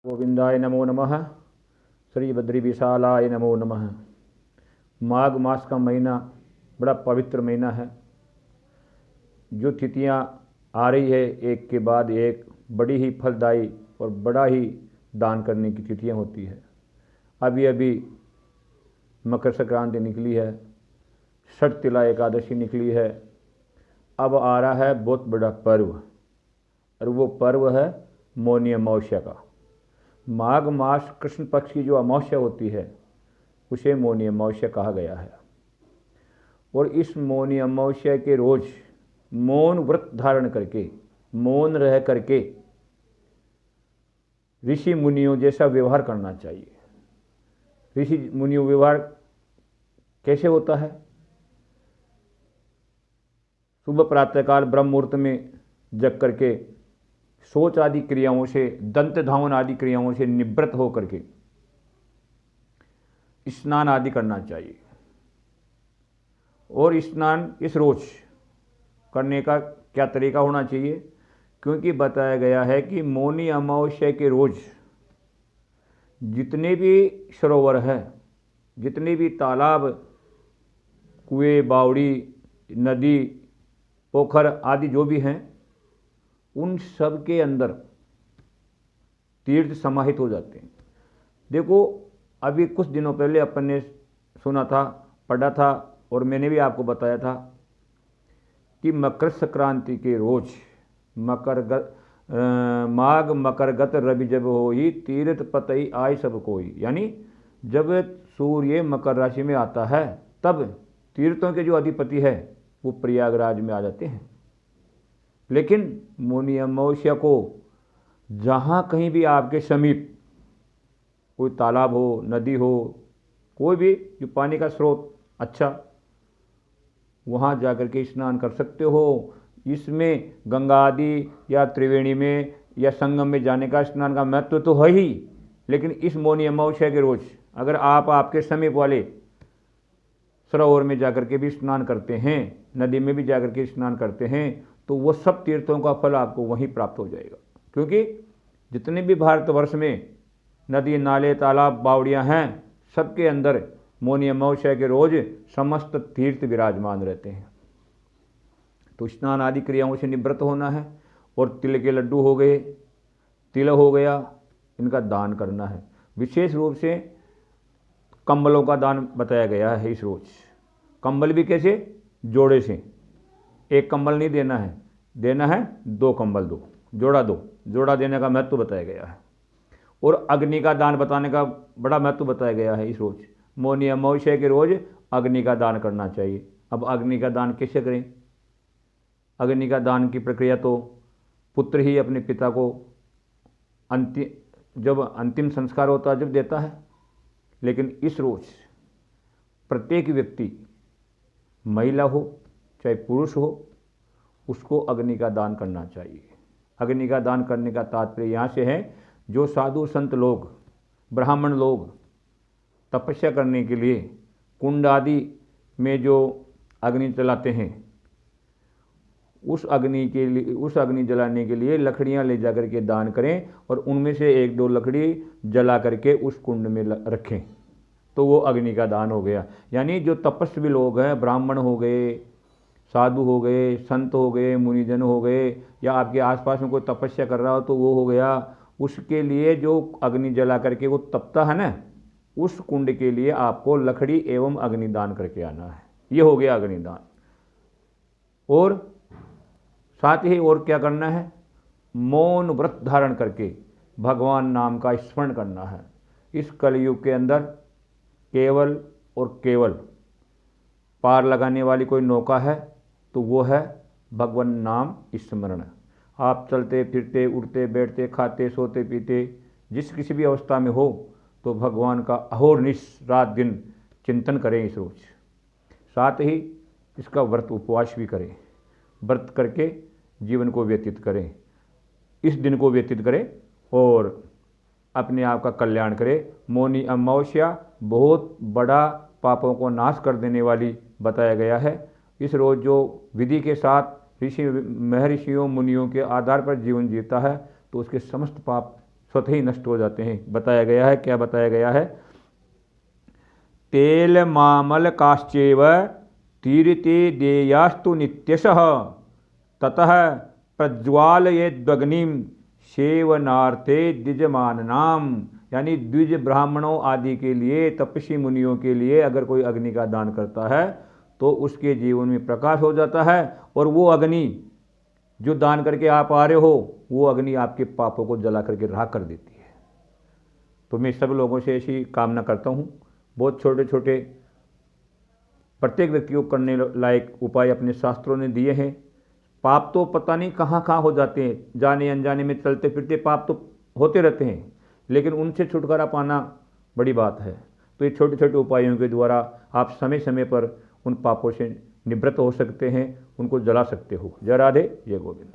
गोविंदाय नमो नमः। श्री बद्री विशालाय नमो नमः। माघ मास का महीना बड़ा पवित्र महीना है। जो तिथियां आ रही है एक के बाद एक बड़ी ही फलदायी और बड़ा ही दान करने की तिथियां होती है। अभी अभी मकर संक्रांति निकली है, षटतिला एकादशी निकली है। अब आ रहा है बहुत बड़ा पर्व, और वो पर्व है मौनी अमावस्या का। माघ मास कृष्ण पक्ष की जो अमावस्या होती है उसे मौनी अमावस्या कहा गया है। और इस मौनी अमावस्या के रोज मौन व्रत धारण करके, मौन रह करके ऋषि मुनियों जैसा व्यवहार करना चाहिए। ऋषि मुनियों व्यवहार कैसे होता है? सुबह प्रातःकाल ब्रह्म मुहूर्त में जग करके शौच आदि क्रियाओं से, दंत धावन आदि क्रियाओं से निवृत्त हो करके स्नान आदि करना चाहिए। और स्नान इस रोज करने का क्या तरीका होना चाहिए? क्योंकि बताया गया है कि मौनी अमावस्या के रोज जितने भी सरोवर हैं, जितने भी तालाब, कुएं, बावड़ी, नदी, पोखर आदि जो भी हैं, उन सब के अंदर तीर्थ समाहित हो जाते हैं। देखो, अभी कुछ दिनों पहले अपन ने सुना था, पढ़ा था, और मैंने भी आपको बताया था कि मकर संक्रांति के रोज माघ मकरगत रवि जब होई, तीर्थ पतई आय सब कोई। यानी जब सूर्य मकर राशि में आता है तब तीर्थों के जो अधिपति है वो प्रयागराज में आ जाते हैं। लेकिन मौनी अमावस्या को जहाँ कहीं भी आपके समीप कोई तालाब हो, नदी हो, कोई भी जो पानी का स्रोत अच्छा, वहाँ जाकर के स्नान कर सकते हो। इसमें गंगा आदि या त्रिवेणी में या संगम में जाने का स्नान का महत्व तो है ही, लेकिन इस मौनी अमावस्या के रोज अगर आप आपके समीप वाले सरोवर में जाकर के भी स्नान करते हैं, नदी में भी जाकर के स्नान करते हैं, तो वो सब तीर्थों का फल आपको वहीं प्राप्त हो जाएगा। क्योंकि जितने भी भारतवर्ष में नदी, नाले, तालाब, बावड़ियाँ हैं, सबके अंदर मौनी अमावस्या के रोज समस्त तीर्थ विराजमान रहते हैं। तो स्नान आदि क्रियाओं से निवृत्त होना है। और तिल के लड्डू हो गए, तिल हो गया, इनका दान करना है। विशेष रूप से कंबलों का दान बताया गया है इस रोज। कंबल भी कैसे? जोड़े से। एक कंबल नहीं देना है, देना है 2 कंबल दो, जोड़ा दो। जोड़ा देने का महत्व बताया गया है। और अग्नि का दान बताने का बड़ा महत्व बताया गया है इस रोज। मौनी अमावस्या के रोज अग्नि का दान करना चाहिए। अब अग्नि का दान कैसे करें? अग्नि का दान की प्रक्रिया तो पुत्र ही अपने पिता को जब अंतिम संस्कार होता है जब देता है। लेकिन इस रोज प्रत्येक व्यक्ति, महिला हो चाहे पुरुष हो, उसको अग्नि का दान करना चाहिए। अग्नि का दान करने का तात्पर्य यहाँ से है, जो साधु संत लोग, ब्राह्मण लोग तपस्या करने के लिए कुंड आदि में जो अग्नि जलाते हैं, उस अग्नि जलाने के लिए लकड़ियाँ ले जाकर के दान करें, और उनमें से 1-2 लकड़ी जला करके उस कुंड में रखें, तो वो अग्नि का दान हो गया। यानी जो तपस्वी लोग हैं, ब्राह्मण हो गए, साधु हो गए, संत हो गए, मुनिजन हो गए, या आपके आसपास में कोई तपस्या कर रहा हो तो वो हो गया, उसके लिए जो अग्नि जला करके वो तपता है ना, उस कुंड के लिए आपको लकड़ी एवं अग्नि दान करके आना है। ये हो गया अग्निदान। और साथ ही और क्या करना है? मौन व्रत धारण करके भगवान नाम का स्मरण करना है। इस कलयुग के अंदर केवल और केवल पार लगाने वाली कोई नौका है तो वो है भगवान नाम स्मरण। आप चलते फिरते, उठते बैठते, खाते सोते पीते, जिस किसी भी अवस्था में हो, तो भगवान का अहोनिश रात दिन चिंतन करें इस रोज। साथ ही इसका व्रत उपवास भी करें। व्रत करके जीवन को व्यतीत करें, इस दिन को व्यतीत करें और अपने आप का कल्याण करें। मौनी अमावस्या बहुत बड़ा पापों को नाश कर देने वाली बताया गया है। इस रोज जो विधि के साथ महर्षियों मुनियों के आधार पर जीवन जीता है, तो उसके समस्त पाप स्वतः ही नष्ट हो जाते हैं। बताया गया है, क्या बताया गया है? तेल मामल काश्चैव तीरते देयास्तु नित्यशः ततः प्रज्वालयेद्वग्निं सेवनार्थे द्विजमाननाम। यानी द्विज ब्राह्मणों आदि के लिए, तपस्वी मुनियों के लिए अगर कोई अग्नि का दान करता है तो उसके जीवन में प्रकाश हो जाता है, और वो अग्नि जो दान करके आप आ रहे हो, वो अग्नि आपके पापों को जला करके राख कर देती है। तो मैं सब लोगों से ऐसी कामना करता हूँ। बहुत छोटे छोटे प्रत्येक व्यक्ति को करने लायक उपाय अपने शास्त्रों ने दिए हैं। पाप तो पता नहीं कहाँ कहाँ हो जाते हैं, जाने अनजाने में चलते फिरते पाप तो होते रहते हैं, लेकिन उनसे छुटकारा पाना बड़ी बात है। तो ये छोटे छोटे उपायों के द्वारा आप समय समय पर उन पापों से निवृत्त हो सकते हैं, उनको जला सकते हो। जय राधे, जय गोविंद।